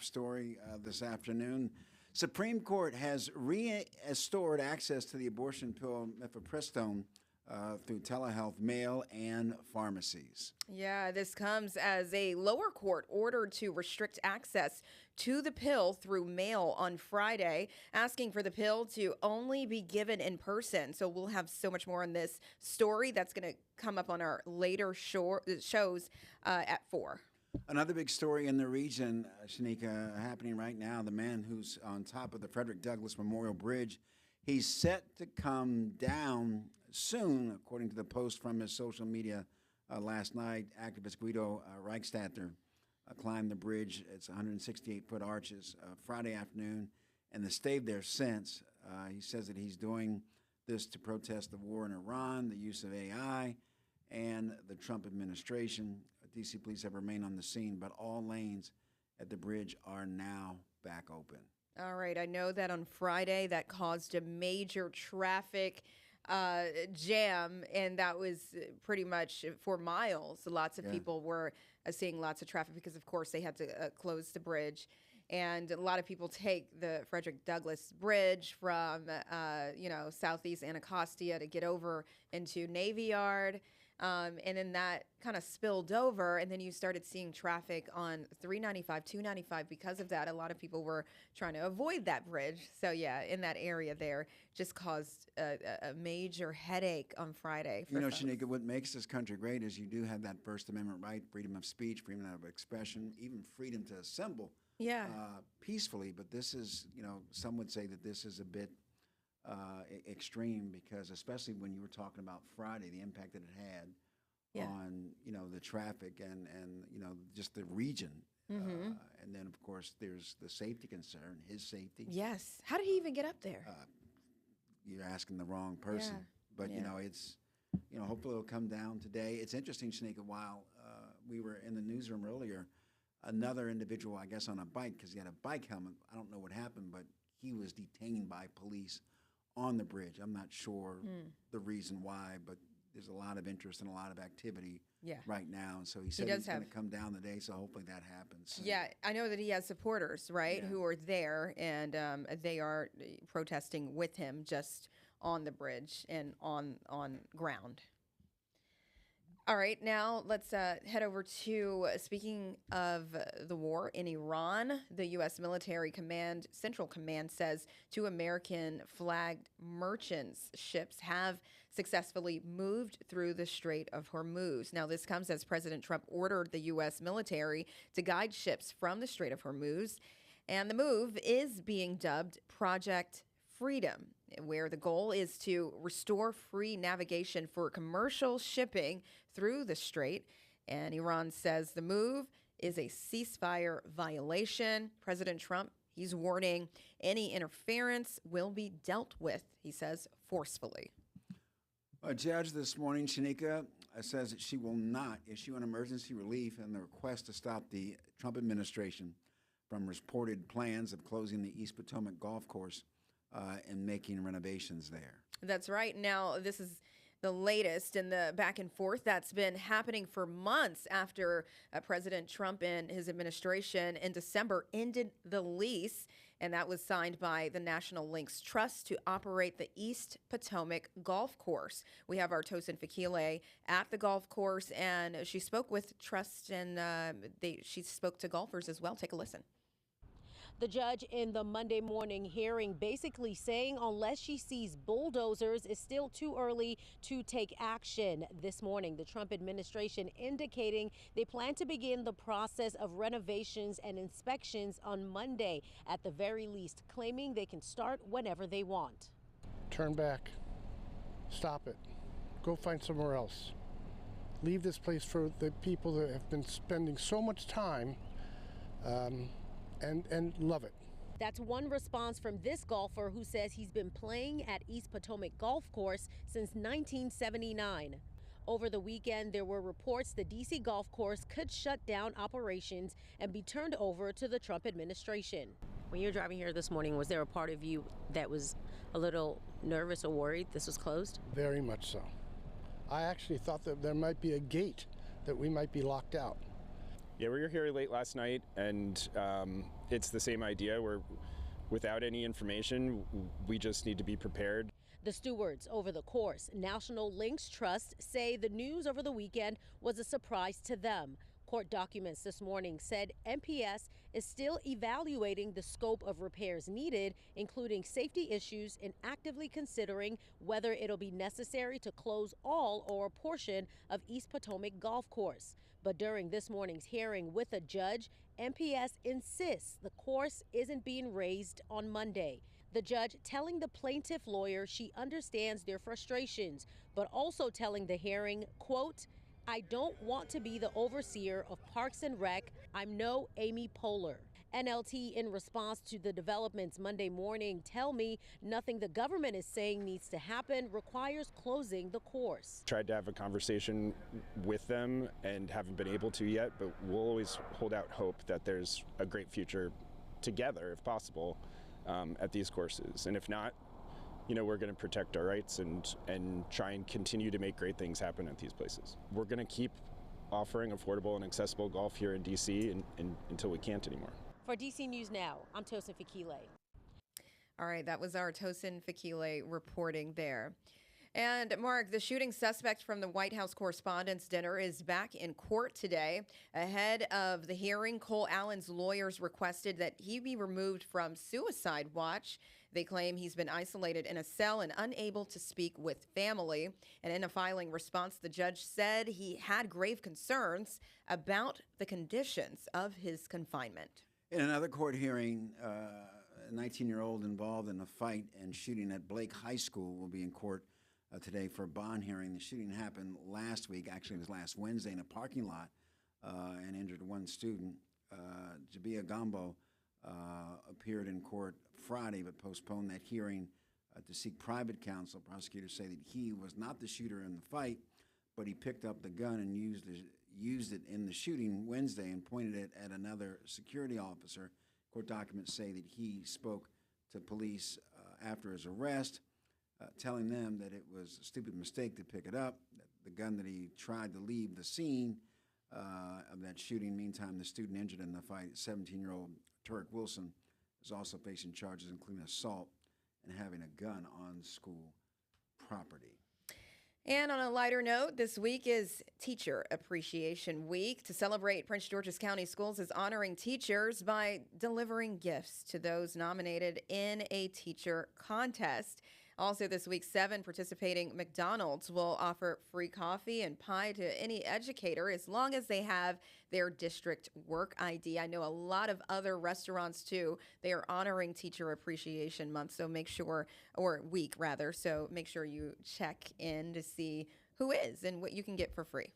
top story this afternoon. Supreme Court has restored access to the abortion pill mifepristone through telehealth, mail, and pharmacies. Yeah, this comes as a lower court ordered to restrict access to the pill through mail on Friday, asking for the pill to only be given in person. So we'll have so much more on this story that's going to come up on our later shows at 4. Another big story in the region, Shanika, happening right now. The man who's on top of the Frederick Douglass Memorial Bridge, he's set to come down soon, according to the post from his social media last night. Activist Guido Reichstatter climbed the bridge. It's 168-foot arches Friday afternoon, and has stayed there since. He says that he's doing this to protest the war in Iran, the use of AI, and the Trump administration. D.C. police have remained on the scene, but all lanes at the bridge are now back open. All right. I know that on Friday that caused a major traffic jam, and that was pretty much for miles. Lots of people were seeing lots of traffic because, of course, they had to close the bridge. And a lot of people take the Frederick Douglass Bridge from, southeast Anacostia to get over into Navy Yard. And then that kind of spilled over, and then you started seeing traffic on 395, 295 because of that. A lot of people were trying to avoid that bridge. So, yeah, in that area there just caused a major headache on Friday. You know, Shanika, what makes this country great is you do have that First Amendment right, freedom of speech, freedom of expression, even freedom to assemble peacefully. But this is, some would say that this is a bit extreme, because especially when you were talking about Friday, the impact that it had on, the traffic and just the region. Mm-hmm. And then, of course, there's the safety concern, his safety. Yes. How did he even get up there? You're asking the wrong person. But, it's, hopefully it'll come down today. It's interesting, Shanika, while we were in the newsroom earlier, another individual, I guess, on a bike, because he had a bike helmet. I don't know what happened, but he was detained by police on the bridge. I'm not sure the reason why, but there's a lot of interest and a lot of activity right now. And so he said he's going to come down today, so hopefully that happens. Yeah, I know that he has supporters, right, who are there, and they are protesting with him just on the bridge and on ground. All right, now let's head over to, speaking of the war in Iran, the U.S. military Central Command says 2 American-flagged merchants ships have successfully moved through the Strait of Hormuz. Now, this comes as President Trump ordered the U.S. military to guide ships from the Strait of Hormuz, and the move is being dubbed Project Freedom, where the goal is to restore free navigation for commercial shipping through the strait. And Iran says the move is a ceasefire violation. President Trump, he's warning any interference will be dealt with, he says, forcefully. A judge this morning, Shanika, says that she will not issue an emergency relief in the request to stop the Trump administration from reported plans of closing the East Potomac Golf Course and making renovations there. That's right. Now, this is the latest in the back and forth that's been happening for months after President Trump and his administration in December ended the lease, and that was signed by the National Links Trust to operate the East Potomac Golf Course. We have our Tosin Fakile at the golf course, and she spoke with Trust, and she spoke to golfers as well. Take a listen. The judge in the Monday morning hearing basically saying unless she sees bulldozers, it's still too early to take action. This morning, the Trump administration indicating they plan to begin the process of renovations and inspections on Monday, at the very least, claiming they can start whenever they want. Turn back. Stop it. Go find somewhere else. Leave this place for the people that have been spending so much time and love it. That's one response from this golfer who says he's been playing at East Potomac Golf Course since 1979. Over the weekend, there were reports the D.C. golf course could shut down operations and be turned over to the Trump administration. When you were driving here this morning, was there a part of you that was a little nervous or worried this was closed? Very much so. I actually thought that there might be a gate that we might be locked out. Yeah, we were here late last night, and it's the same idea. We're without any information, we just need to be prepared. The stewards over the course, National Links Trust, say the news over the weekend was a surprise to them. Court documents this morning said MPS is still evaluating the scope of repairs needed, including safety issues, and actively considering whether it'll be necessary to close all or a portion of East Potomac Golf Course. But during this morning's hearing with a judge, MPS insists the course isn't being raised on Monday. The judge telling the plaintiff lawyer she understands their frustrations, but also telling the hearing, quote, "I don't want to be the overseer of Parks and Rec. I'm no Amy Poehler." NLT, in response to the developments Monday morning, tell me nothing the government is saying needs to happen requires closing the course. Tried to have a conversation with them and haven't been able to yet, but we'll always hold out hope that there's a great future together, if possible, at these courses. And if not, we're going to protect our rights and try and continue to make great things happen at these places. We're going to keep offering affordable and accessible golf here in DC until we can't anymore. For DC News Now, I'm Tosin Fakile. All right, that was our Tosin Fakile reporting there. And Mark, the shooting suspect from the White House Correspondents' Dinner is back in court today. Ahead of the hearing, Cole Allen's lawyers requested that he be removed from suicide watch. They claim he's been isolated in a cell and unable to speak with family. And in a filing response, the judge said he had grave concerns about the conditions of his confinement. In another court hearing, a 19-year-old involved in a fight and shooting at Blake High School will be in court today for a bond hearing. The shooting happened last week. Actually, it was last Wednesday in a parking lot and injured one student. Jabia Gambo appeared in court Friday but postponed that hearing to seek private counsel. Prosecutors say that he was not the shooter in the fight, but he picked up the gun and used it in the shooting Wednesday and pointed it at another security officer. Court documents say that he spoke to police after his arrest, telling them that it was a stupid mistake to pick it up, that the gun that he tried to leave the scene of that shooting. Meantime, the student injured in the fight, 17-year-old Turek Wilson, is also facing charges including assault and having a gun on school property. And on a lighter note, this week is Teacher Appreciation Week. To celebrate, Prince George's County Schools is honoring teachers by delivering gifts to those nominated in a teacher contest. Also this week, 7 participating McDonald's will offer free coffee and pie to any educator as long as they have their district work ID. I know a lot of other restaurants too. They are honoring Teacher Appreciation Month, so make sure, or week rather, so make sure you check in to see who is and what you can get for free.